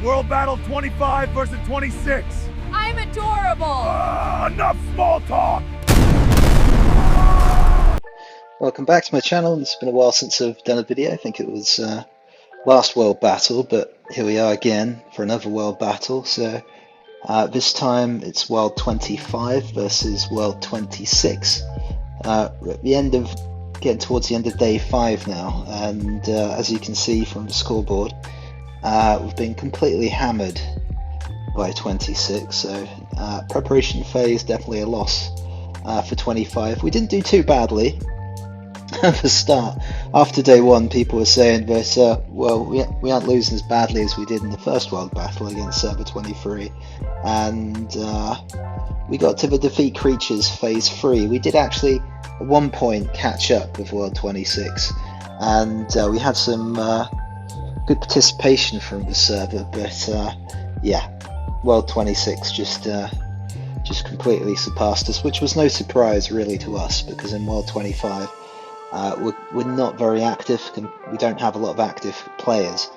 World Battle 25 versus 26. I'm adorable! Enough small talk! Welcome back to my channel. It's been a while since I've done a video. I think it was last World Battle, but here we are again for another World Battle. So this time it's World 25 versus World 26. We're at the end of getting towards the end of day 5 now, and as you can see from the scoreboard, we've been completely hammered by 26. So preparation phase, definitely a loss for 25. We didn't do too badly at the start. After day 1, people were saying that well, we aren't losing as badly as we did in the first World Battle against Server 23, and we got to the defeat creatures phase 3. We did actually at one point catch up with World 26, and we had some good participation from the server, but yeah, World 26 just completely surpassed us, which was no surprise really to us, because in World 25 we're not very active. We don't have a lot of active players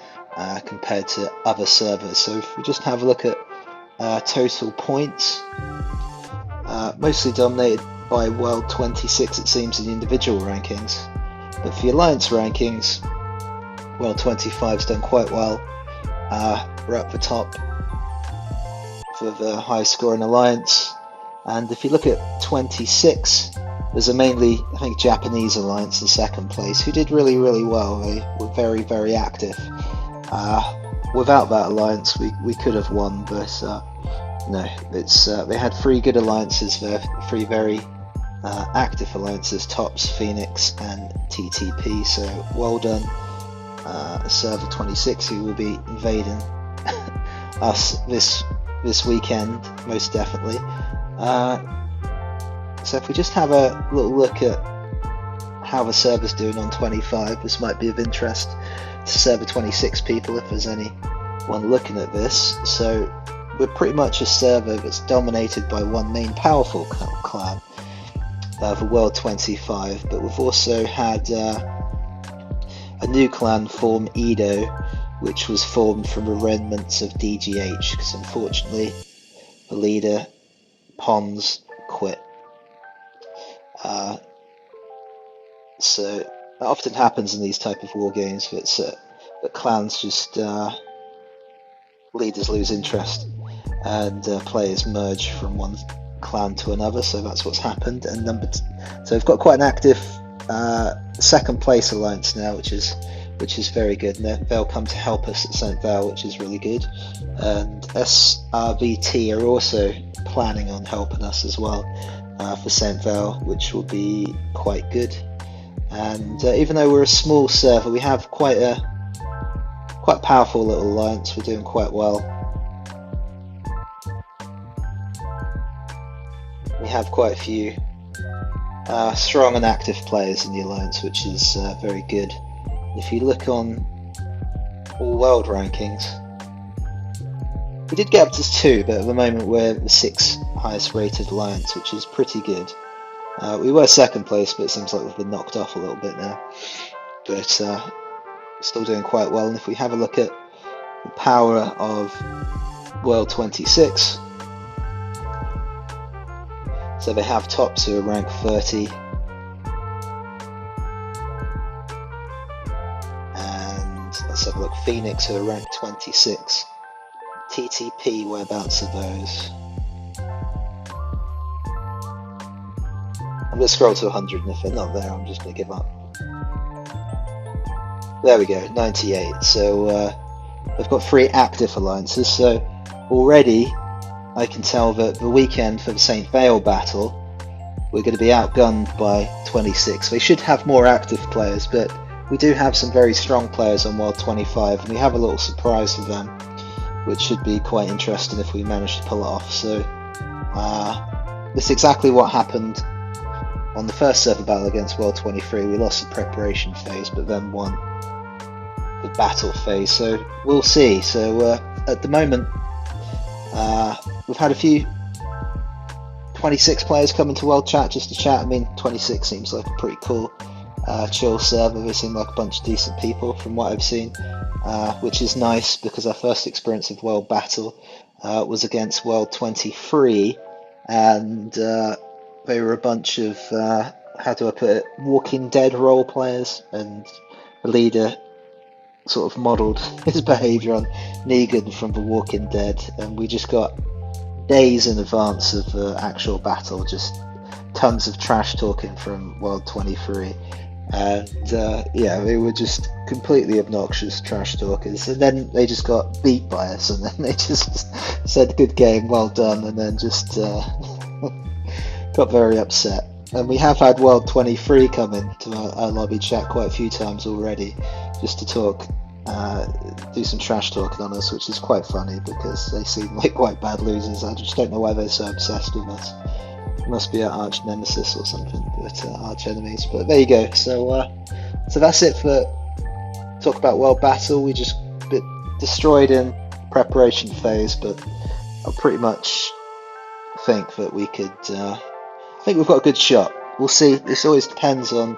compared to other servers. So if we just have a look at total points, mostly dominated by World 26 it seems in the individual rankings, but for the Alliance rankings, World 25's done quite well. We're up the top for the highest score in Alliance, and if you look at 26, there's a mainly, I think, Japanese Alliance in second place, who did really well. They were very active. Without that alliance we could have won, but no, it's they had 3 good alliances there, 3 very active alliances: Tops, Phoenix and TTP, so well done Server 26, who will be invading us this weekend most definitely. So if we just have a little look at how the server's doing on 25, this might be of interest to Server 26 people if there's anyone looking at this. So we're pretty much a server that's dominated by one main powerful clan, the World 25, but we've also had a new clan form, Edo, which was formed from the remnants of DGH, because unfortunately the leader, Pons, quit. So that often happens in these type of war games, that clans just leaders lose interest and players merge from one clan to another. So that's what's happened. And so we've got quite an active second place alliance now, which is very good. And they'll come to help us at St. Val, which is really good. And SRVT are also planning on helping us as well for St. Val, which will be quite good. And even though we're a small server, we have quite powerful little alliance. We're doing quite well. We have quite a few strong and active players in the alliance, which is very good. If you look on all world rankings, we did get up to 2, but at the moment we're the 6th highest rated alliance, which is pretty good. We were second place, but it seems like we've been knocked off a little bit now, but still doing quite well. And if we have a look at the power of World 26, so they have Tops who are ranked 30, and let's have a look, Phoenix who are ranked 26, TTP, whereabouts are those? I'm going to scroll to 100, and if they're not there I'm just going to give up. There we go, 98. So they've got 3 active alliances, so already I can tell that the weekend for the St. Vale battle we're going to be outgunned by 26. They should have more active players, but we do have some very strong players on World 25, and we have a little surprise for them, which should be quite interesting if we manage to pull it off. So this is exactly what happened on the first server battle against World 23. We lost the preparation phase, but then won the battle phase. So we'll see. So at the moment, we've had a few 26 players come into World Chat just to chat. I mean, 26 seems like a pretty cool chill server. They seem like a bunch of decent people from what I've seen, which is nice because our first experience of World Battle was against World 23, and they were a bunch of, how do I put it, Walking Dead role players, and the leader sort of modelled his behaviour on Negan from The Walking Dead, and we just got days in advance of the actual battle, just tons of trash talking from World 23, and yeah, they were just completely obnoxious trash talkers, and then they just got beat by us, and then they just said good game, well done, and then just got very upset. And we have had World 23 come into our lobby chat quite a few times already, just to talk, do some trash talking on us, which is quite funny because they seem like quite bad losers. I just don't know why they're so obsessed with us. It must be our arch nemesis or something, but arch enemies. But there you go. So that's it for talk about World Battle. We just bit destroyed in preparation phase, but I pretty much think that we could. I think we've got a good shot. We'll see. This always depends on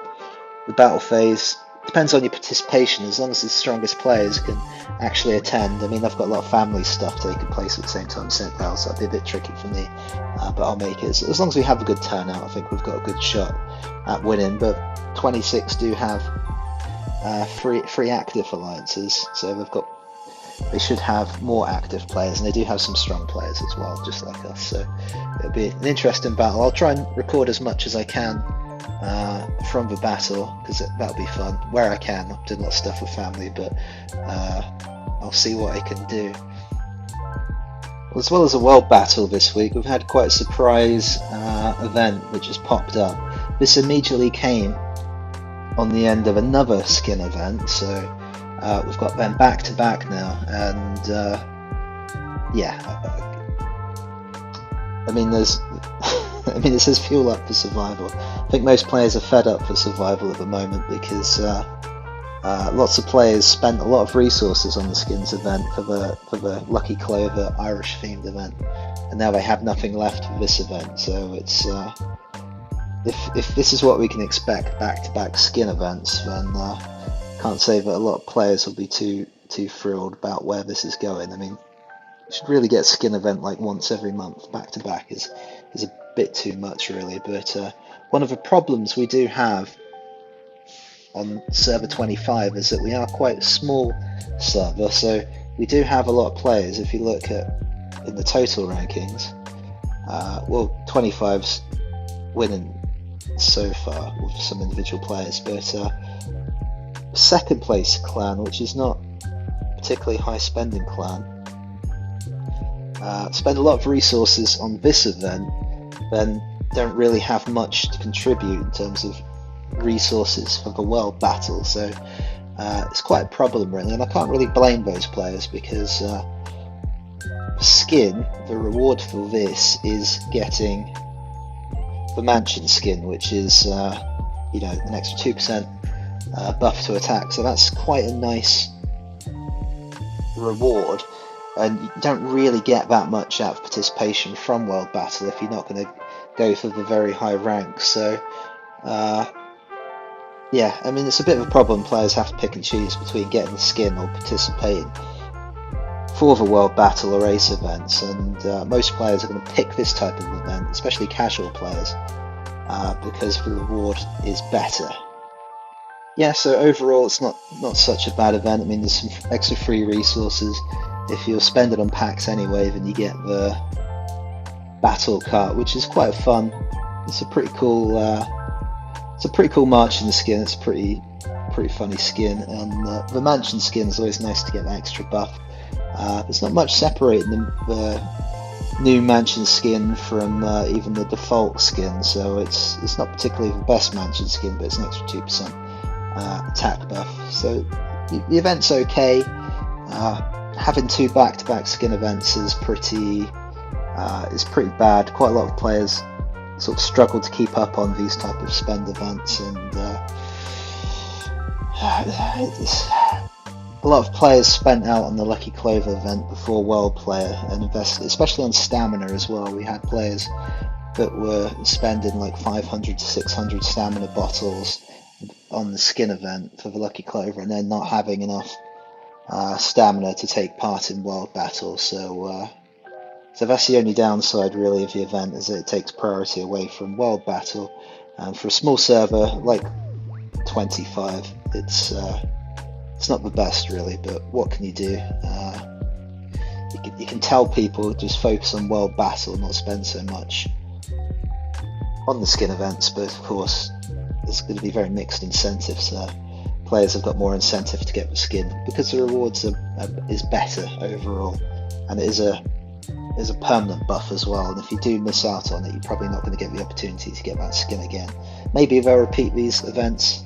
the battle phase. Depends on your participation. As long as the strongest players can actually attend. I mean, I've got a lot of family stuff taking place at the same time, so that'll be a bit tricky for me. But I'll make it. As long as we have a good turnout, I think we've got a good shot at winning. But 26 do have three active alliances, so they should have more active players, and they do have some strong players as well, just like us. So it'll be an interesting battle. I'll try and record as much as I can from the battle, because that'll be fun where I can. I'm doing a lot of stuff with family, but I'll see what I can do. As well as a world battle this week, we've had quite a surprise event which has popped up. This immediately came on the end of another skin event, so we've got them back to back now, and yeah, I mean, it says fuel up for survival. I think most players are fed up for survival at the moment because lots of players spent a lot of resources on the skins event for the Lucky Clover Irish themed event, and now they have nothing left for this event. So it's if this is what we can expect back-to-back skin events, then can't say that a lot of players will be too thrilled about where this is going. I mean, you should really get a skin event like once every month back to back is a bit too much really. But one of the problems we do have on server 25 is that we are quite a small server, so we do have a lot of players. If you look at in the total rankings, well, 25's winning so far with some individual players, but second place clan, which is not particularly high spending clan, spend a lot of resources on this event, then don't really have much to contribute in terms of resources for the world battle. So it's quite a problem really, and I can't really blame those players because skin, the reward for this is getting the mansion skin, which is you know, an extra 2% buff to attack, so that's quite a nice reward, and you don't really get that much out of participation from World Battle if you're not going to go for the very high rank. So yeah, I mean, it's a bit of a problem. Players have to pick and choose between getting the skin or participating for the World Battle or Ace events, and most players are going to pick this type of event, especially casual players, because the reward is better. Yeah, so overall it's not such a bad event. I mean, there's some extra free resources. If you're spending on packs anyway, then you get the battle cart, which is quite fun. It's a pretty cool marching skin. It's a pretty funny skin, and the mansion skin is always nice to get that extra buff. There's not much separating the new mansion skin from even the default skin, so it's not particularly the best mansion skin, but it's an extra 2% attack buff. So the event's okay. Having two back-to-back skin events is pretty bad. Quite a lot of players sort of struggle to keep up on these type of spend events, and a lot of players spent out on the Lucky Clover event before World Player and invested, especially on stamina as well. We had players that were spending like 500 to 600 stamina bottles on the skin event for the Lucky Clover and then not having enough stamina to take part in World Battle. So that's the only downside really of the event, is that it takes priority away from World Battle. And for a small server like 25, it's not the best really, but what can you do? You can tell people just focus on World Battle, not spend so much on the skin events, but of course there's going to be very mixed incentives. Players have got more incentive to get the skin because the rewards is better overall, and it is a permanent buff as well, and if you do miss out on it, you're probably not going to get the opportunity to get that skin again. Maybe they'll repeat these events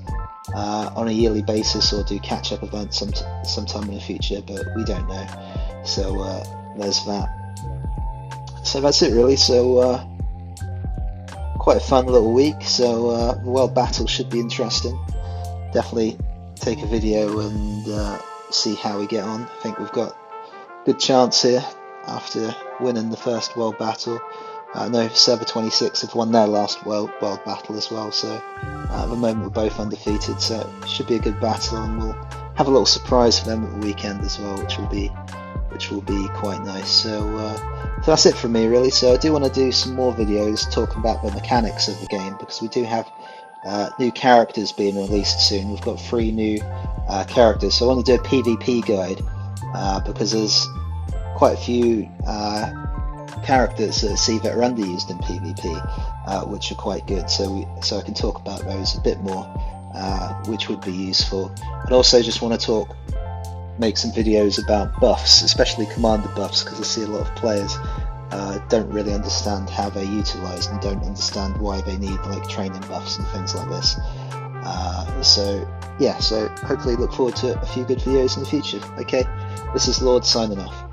on a yearly basis or do catch-up events sometime in the future, but we don't know. So there's that. So that's it really. So quite a fun little week. So the World Battle should be interesting. Definitely take a video and see how we get on. I think we've got a good chance here after winning the first World Battle. I know Server 26 have won their last World Battle as well, so at the moment we're both undefeated, so it should be a good battle, and we'll have a little surprise for them at the weekend as well, which will be quite nice. So that's it from me really. So I do want to do some more videos talking about the mechanics of the game, because we do have new characters being released soon. We've got 3 new characters, so I want to do a PvP guide because there's quite a few characters that are underused in PvP, which are quite good. So I can talk about those a bit more, which would be useful. And also just want to make some videos about buffs, especially commander buffs, because I see a lot of players don't really understand how they're utilised and don't understand why they need like training buffs and things like this. So hopefully look forward to a few good videos in the future. Okay, this is Lord signing off.